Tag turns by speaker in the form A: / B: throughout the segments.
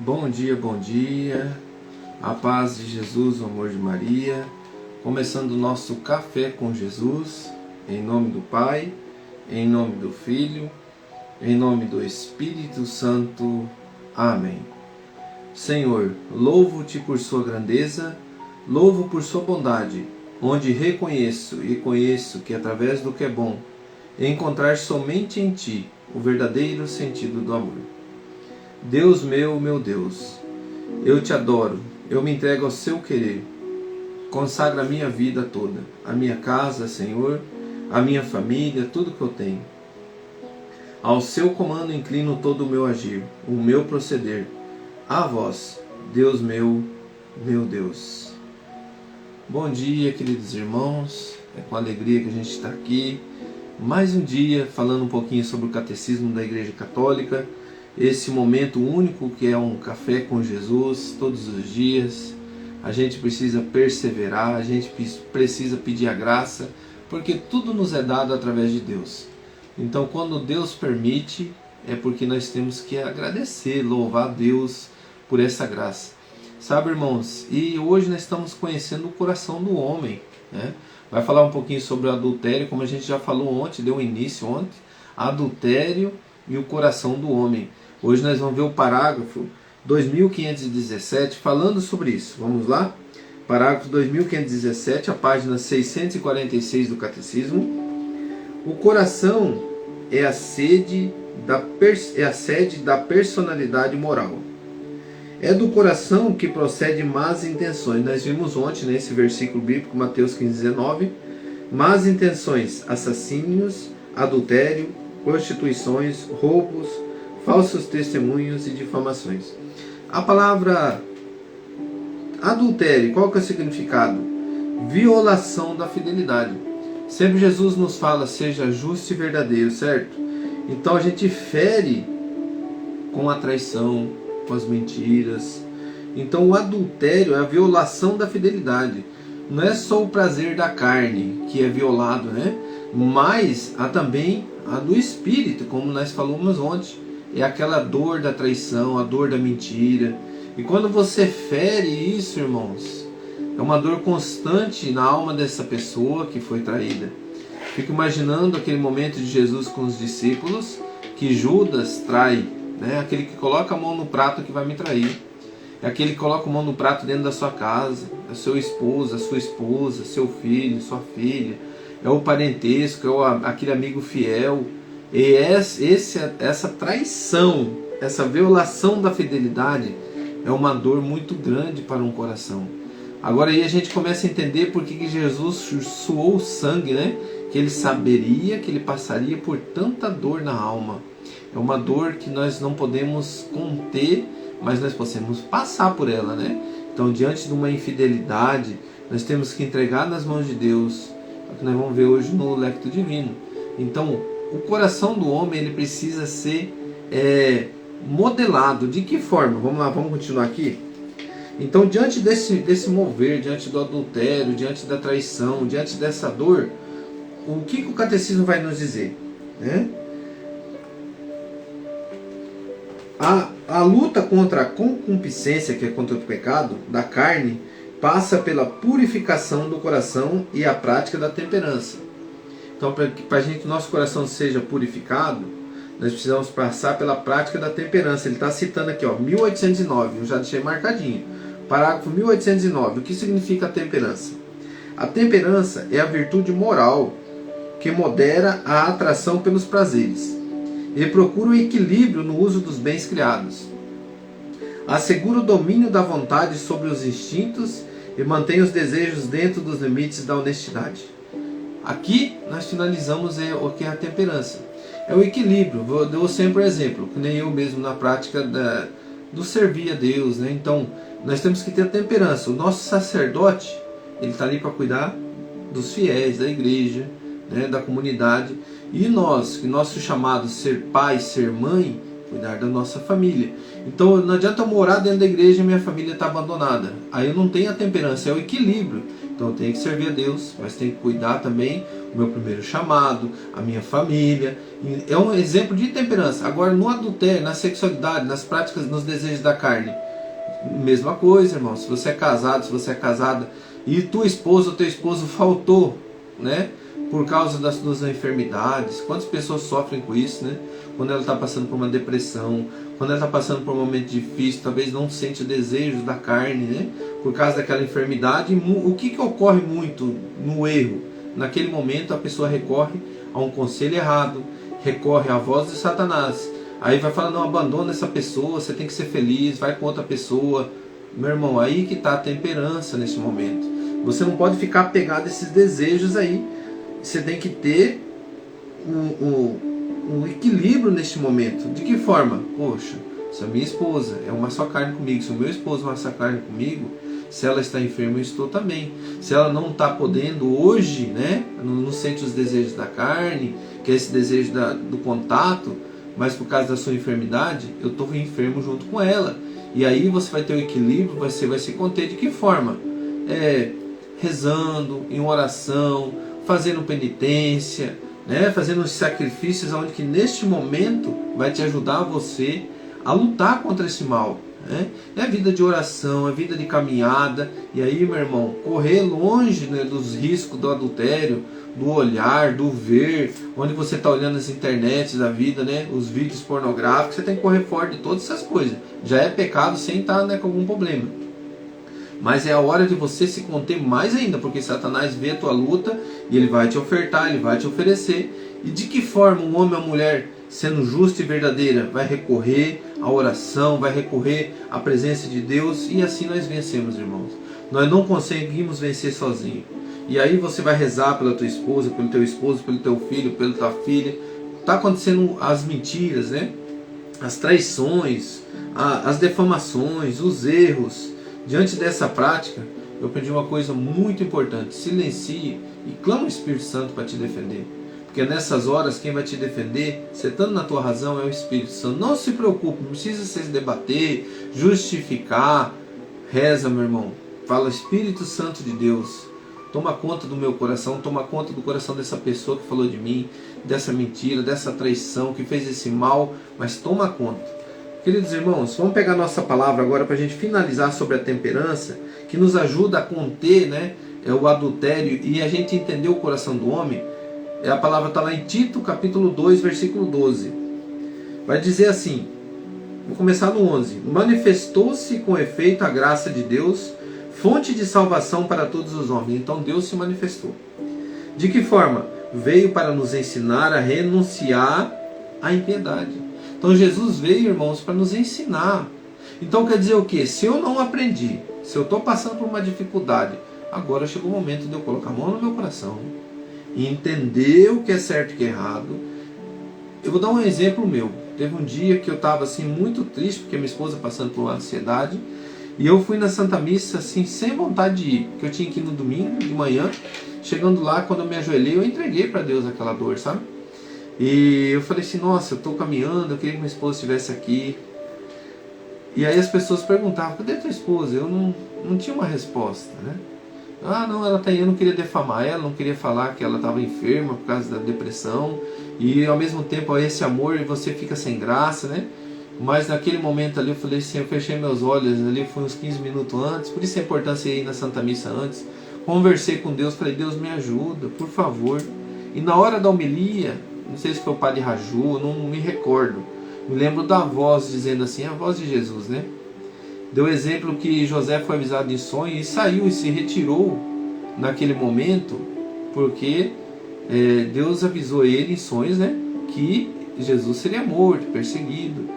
A: Bom dia, a paz de Jesus, o amor de Maria, começando o nosso Café com Jesus, em nome do Pai, em nome do Filho, em nome do Espírito Santo. Amém. Senhor, louvo-te por sua grandeza, louvo por sua bondade, onde reconheço e conheço que através do que é bom, encontrar somente em ti o verdadeiro sentido do amor. Deus meu Deus, eu te adoro, eu me entrego ao seu querer. Consagra a minha vida toda, a minha casa, Senhor, a minha família, tudo que eu tenho. Ao seu comando inclino todo o meu agir, o meu proceder. A vós, Deus meu Deus. Bom dia, queridos irmãos, é com alegria que a gente está aqui. Mais um dia falando um pouquinho sobre o Catecismo da Igreja Católica. Esse momento único que é um café com Jesus todos os dias. A gente precisa perseverar, a gente precisa pedir a graça, porque tudo nos é dado através de Deus. Então quando Deus permite, é porque nós temos que agradecer, louvar a Deus por essa graça. Sabe, irmãos, e hoje nós estamos conhecendo o coração do homem, né? Vai falar um pouquinho sobre o adultério, como a gente já falou ontem, deu início ontem, adultério e o coração do homem. Hoje nós vamos ver o parágrafo 2517 falando sobre isso. Vamos lá? Parágrafo 2517, a página 646 do Catecismo. O coração é a sede da personalidade moral. É do coração que procede más intenções. Nós vimos ontem nesse versículo bíblico, Mateus 15:19, más intenções, assassínios, adultério, prostituições, roubos, falsos testemunhos e difamações. A palavra adultério, qual que é o significado? Violação da fidelidade. Sempre Jesus nos fala, seja justo e verdadeiro, certo? Então a gente fere com a traição, com as mentiras. Então o adultério é a violação da fidelidade. Não é só o prazer da carne que é violado, né? Mas há também a do espírito, como nós falamos ontem. É aquela dor da traição, a dor da mentira. E quando você fere isso, irmãos, é uma dor constante na alma dessa pessoa que foi traída. Fico imaginando aquele momento de Jesus com os discípulos, que Judas trai, né? Aquele que coloca a mão no prato que vai me trair. É aquele que coloca a mão no prato dentro da sua casa. É seu esposo, a sua esposa, seu filho, sua filha. É o parentesco, é aquele amigo fiel. E essa traição, essa violação da fidelidade é uma dor muito grande para um coração. Agora aí a gente começa a entender por que Jesus suou o sangue, né? Que ele saberia que ele passaria por tanta dor na alma. É uma dor que nós não podemos conter, mas nós podemos passar por ela, né? Então, diante de uma infidelidade, nós temos que entregar nas mãos de Deus. É o que nós vamos ver hoje no Lectio Divino. Então, o coração do homem ele precisa ser modelado. De que forma? Vamos lá, vamos continuar aqui. Então, diante desse mover, diante do adultério, diante da traição, diante dessa dor, o que o Catecismo vai nos dizer? Né? A luta contra a concupiscência, que é contra o pecado da carne, passa pela purificação do coração e a prática da temperança. Então, para que nosso coração seja purificado, nós precisamos passar pela prática da temperança. Ele está citando aqui, 1809, eu já deixei marcadinho. Parágrafo 1809. O que significa a temperança? A temperança é a virtude moral que modera a atração pelos prazeres. Ele procura o equilíbrio no uso dos bens criados. Assegura o domínio da vontade sobre os instintos e mantém os desejos dentro dos limites da honestidade. Aqui nós finalizamos o que é a temperança. É o equilíbrio. Eu dou sempre um exemplo, que nem eu mesmo na prática do servir a Deus, né? Então, nós temos que ter a temperança. O nosso sacerdote, ele está ali para cuidar dos fiéis, da igreja, né? Da comunidade. E nós, que nosso chamado ser pai, ser mãe, cuidar da nossa família. Então não adianta eu morar dentro da igreja e minha família está abandonada. Aí eu não tenho a temperança, é o equilíbrio. Então eu tenho que servir a Deus, mas tenho que cuidar também do meu primeiro chamado, a minha família. É um exemplo de temperança. Agora no adultério, na sexualidade, nas práticas, nos desejos da carne, mesma coisa, irmão. Se você é casado, se você é casada e tua esposa ou teu esposo faltou, né, por causa das suas enfermidades, quantas pessoas sofrem com isso, né? Quando ela está passando por uma depressão, quando ela está passando por um momento difícil, talvez não sente o desejo da carne, né, por causa daquela enfermidade. O que ocorre muito no erro? Naquele momento a pessoa recorre a um conselho errado, recorre à voz de Satanás. Aí vai falar, não, abandona essa pessoa, você tem que ser feliz, vai com outra pessoa. Meu irmão, aí que está a temperança nesse momento. Você não pode ficar apegado a esses desejos aí. Você tem que ter um equilíbrio neste momento. De que forma? Poxa, se a minha esposa é uma só carne comigo, se o meu esposo é uma só carne comigo, se ela está enferma, eu estou também. Se ela não está podendo hoje, né, não sente os desejos da carne, que é esse desejo do contato, mas por causa da sua enfermidade, eu estou enfermo junto com ela. E aí você vai ter o equilíbrio, você vai se conter. De que forma? Rezando, em oração, fazendo penitência, né? Fazendo os sacrifícios onde que neste momento vai te ajudar você a lutar contra esse mal, né? É vida de oração, é vida de caminhada. E aí, meu irmão, correr longe, né, dos riscos do adultério, do olhar, do ver, onde você está olhando as internets da vida, né, os vídeos pornográficos. Você tem que correr fora de todas essas coisas. Já é pecado sem estar, né, com algum problema. Mas é a hora de você se conter mais ainda, porque Satanás vê a tua luta e ele vai te ofertar, ele vai te oferecer. E de que forma um homem ou uma mulher, sendo justa e verdadeira, vai recorrer à oração, vai recorrer à presença de Deus, e assim nós vencemos, irmãos. Nós não conseguimos vencer sozinhos. E aí você vai rezar pela tua esposa, pelo teu esposo, pelo teu filho, pela tua filha. Está acontecendo as mentiras, né? As traições, as defamações, os erros. Diante dessa prática, eu aprendi uma coisa muito importante: silencie e clama o Espírito Santo para te defender. Porque nessas horas quem vai te defender, você estando na tua razão, é o Espírito Santo. Não se preocupe, não precisa se debater, justificar. Reza, meu irmão. Fala, Espírito Santo de Deus, toma conta do meu coração, toma conta do coração dessa pessoa que falou de mim, dessa mentira, dessa traição, que fez esse mal, mas toma conta. Queridos irmãos, vamos pegar nossa palavra agora para a gente finalizar sobre a temperança, que nos ajuda a conter, né, o adultério e a gente entender o coração do homem. A palavra está lá em Tito, capítulo 2, versículo 12. Vai dizer assim, vou começar no 11. Manifestou-se com efeito a graça de Deus, fonte de salvação para todos os homens. Então Deus se manifestou. De que forma? Veio para nos ensinar a renunciar à impiedade. Então Jesus veio, irmãos, para nos ensinar. Então quer dizer o quê? Se eu não aprendi, se eu estou passando por uma dificuldade, agora chegou o momento de eu colocar a mão no meu coração e entender o que é certo e o que é errado. Eu vou dar um exemplo meu. Teve um dia que eu estava assim, muito triste, porque minha esposa passando por uma ansiedade, e eu fui na Santa Missa assim, sem vontade de ir, porque eu tinha que ir no domingo de manhã. Chegando lá, quando eu me ajoelhei, eu entreguei para Deus aquela dor, sabe? E eu falei assim, nossa, eu estou caminhando, eu queria que minha esposa estivesse aqui. E aí as pessoas perguntavam, cadê tua esposa? Eu não tinha uma resposta, né? Ah, não, ela tá aí, eu não queria defamar ela, não queria falar que ela estava enferma por causa da depressão. E ao mesmo tempo, esse amor, você fica sem graça, né? Mas naquele momento ali eu falei assim, eu fechei meus olhos, ali foi uns 15 minutos antes, por isso a importância de ir na Santa Missa antes. Conversei com Deus, falei, Deus me ajuda, por favor. E na hora da homilia, não sei se foi o Padre Raju, não me recordo. Me lembro da voz dizendo assim, a voz de Jesus, né? Deu exemplo que José foi avisado em sonho e saiu e se retirou naquele momento, porque Deus avisou ele em sonhos, né, que Jesus seria morto, perseguido.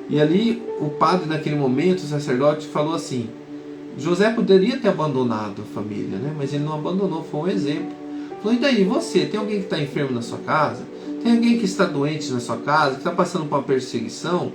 A: E ali o padre naquele momento, o sacerdote, falou assim, José poderia ter abandonado a família, né, mas ele não abandonou, foi um exemplo. Falou, e daí você, tem alguém que está enfermo na sua casa? Tem alguém que está doente na sua casa, que está passando por uma perseguição?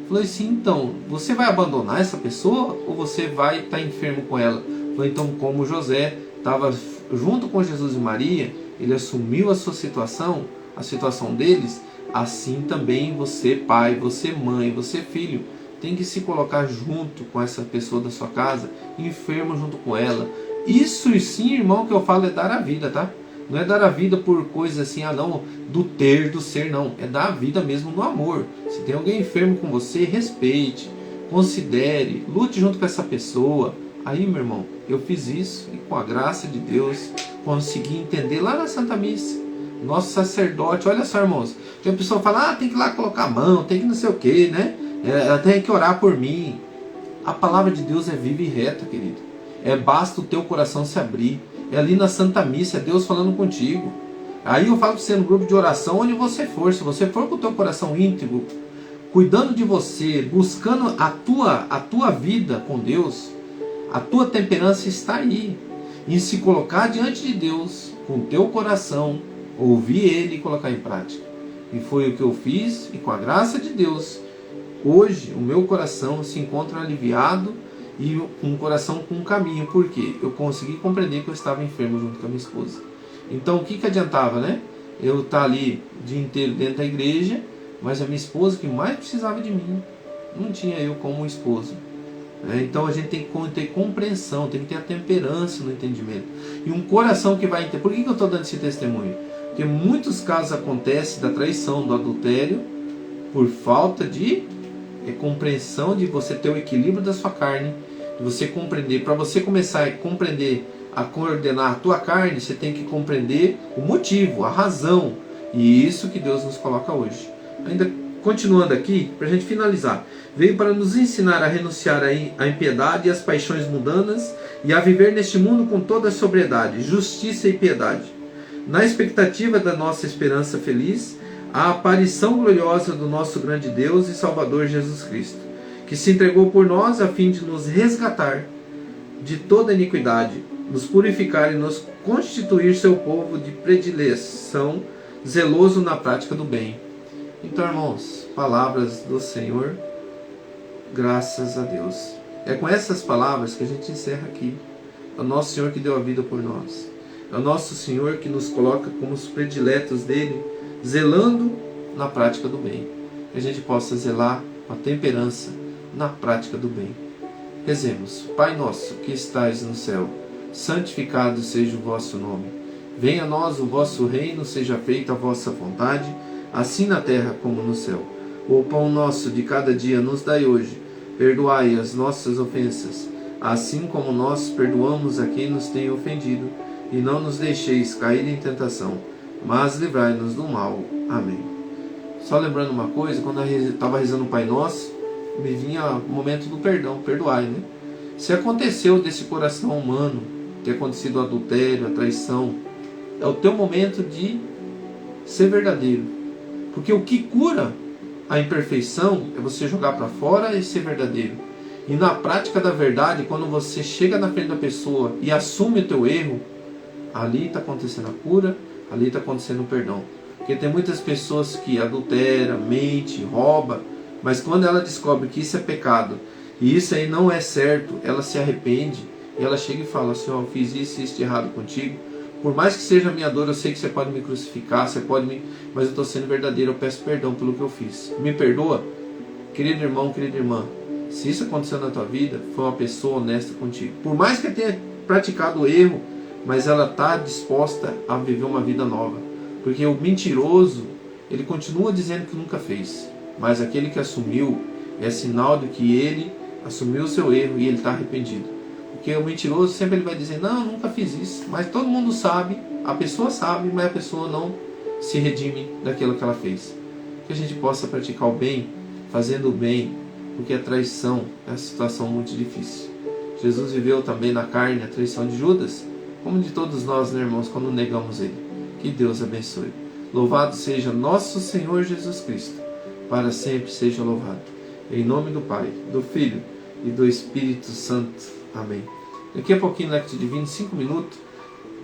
A: Falou assim, então, você vai abandonar essa pessoa ou você vai estar enfermo com ela? Falou, então, como José estava junto com Jesus e Maria, ele assumiu a sua situação, a situação deles, assim também você, pai, você, mãe, você, filho, tem que se colocar junto com essa pessoa da sua casa, enfermo junto com ela. Isso sim, irmão, que eu falo é dar a vida, tá? Não é dar a vida por coisa assim, não, do ter, do ser, não. É dar a vida mesmo no amor. Se tem alguém enfermo com você, respeite, considere, lute junto com essa pessoa. Aí, meu irmão, eu fiz isso e com a graça de Deus consegui entender lá na Santa Missa. Nosso sacerdote, olha só, irmãos, tem a pessoa que fala, tem que ir lá colocar a mão, tem que não sei o que, né? Tem que orar por mim. A palavra de Deus é viva e reta, querido. Basta o teu coração se abrir. É ali na Santa Missa, é Deus falando contigo. Aí eu falo para você no grupo de oração, onde você for, se você for com o teu coração íntegro, cuidando de você, buscando a tua vida com Deus, a tua temperança está aí. Em se colocar diante de Deus, com o teu coração, ouvir Ele e colocar em prática. E foi o que eu fiz, e com a graça de Deus, hoje o meu coração se encontra aliviado e um coração com um caminho. Por quê? Eu consegui compreender que eu estava enfermo junto com a minha esposa. Então o que adiantava, né? Eu estar ali o dia inteiro dentro da igreja, mas a minha esposa que mais precisava de mim, não tinha eu como esposo. Então a gente tem que ter compreensão, tem que ter a temperança no entendimento. E um coração que vai entender. Por que eu estou dando esse testemunho? Porque muitos casos acontecem da traição, do adultério, por falta de compreensão, de você ter o equilíbrio da sua carne, de você compreender. Para você começar a compreender, a coordenar a tua carne, você tem que compreender o motivo, a razão. E isso que Deus nos coloca hoje. Ainda continuando aqui, para a gente finalizar, veio para nos ensinar a renunciar à impiedade e às paixões mundanas e a viver neste mundo com toda a sobriedade, justiça e piedade, na expectativa da nossa esperança feliz, a aparição gloriosa do nosso grande Deus e Salvador Jesus Cristo, que se entregou por nós a fim de nos resgatar de toda iniquidade, nos purificar e nos constituir seu povo de predileção, zeloso na prática do bem. Então, irmãos, palavras do Senhor, graças a Deus. É com essas palavras que a gente encerra aqui. É o nosso Senhor que deu a vida por nós. É o nosso Senhor que nos coloca como os prediletos dele, zelando na prática do bem. Que a gente possa zelar com a temperança na prática do bem. Rezemos. Pai nosso que estais no céu, santificado seja o vosso nome. Venha a nós o vosso reino, seja feita a vossa vontade, assim na terra como no céu. O pão nosso de cada dia nos dai hoje. Perdoai as nossas ofensas, assim como nós perdoamos a quem nos tem ofendido. E não nos deixeis cair em tentação, mas livrai-nos do mal. Amém. Só lembrando uma coisa, quando eu estava rezando o Pai Nosso, me vinha o momento do perdão, perdoai, né? Se aconteceu desse coração humano, ter acontecido o adultério, a traição, é o teu momento de ser verdadeiro. Porque o que cura a imperfeição é você jogar para fora e ser verdadeiro. E na prática da verdade, quando você chega na frente da pessoa e assume o teu erro, ali está acontecendo a cura, ali está acontecendo o perdão. Porque tem muitas pessoas que adulteram, mente, rouba, mas quando ela descobre que isso é pecado e isso aí não é certo, ela se arrepende e ela chega e fala assim, eu fiz isso de errado contigo. Por mais que seja a minha dor, eu sei que você pode me crucificar, mas eu estou sendo verdadeiro, eu peço perdão pelo que eu fiz. Me perdoa? Querido irmão, querida irmã, se isso aconteceu na tua vida, foi uma pessoa honesta contigo. Por mais que tenha praticado o erro, mas ela está disposta a viver uma vida nova. Porque o mentiroso, ele continua dizendo que nunca fez. Mas aquele que assumiu, é sinal de que ele assumiu o seu erro e ele está arrependido. Porque o mentiroso sempre ele vai dizer, não, eu nunca fiz isso. Mas todo mundo sabe, a pessoa sabe, mas a pessoa não se redime daquilo que ela fez. Que a gente possa praticar o bem, fazendo o bem, porque a traição é uma situação muito difícil. Jesus viveu também na carne a traição de Judas, como de todos nós, né, irmãos, quando negamos Ele. Que Deus abençoe. Louvado seja nosso Senhor Jesus Cristo, para sempre seja louvado. Em nome do Pai, do Filho e do Espírito Santo. Amém. Daqui a pouquinho, Lectio Divino, 5 minutos,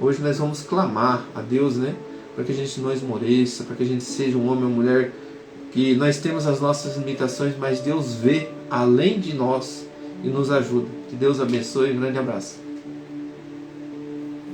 A: hoje nós vamos clamar a Deus, né, para que a gente não esmoreça, para que a gente seja um homem ou mulher, que nós temos as nossas limitações, mas Deus vê além de nós e nos ajuda. Que Deus abençoe, um grande abraço.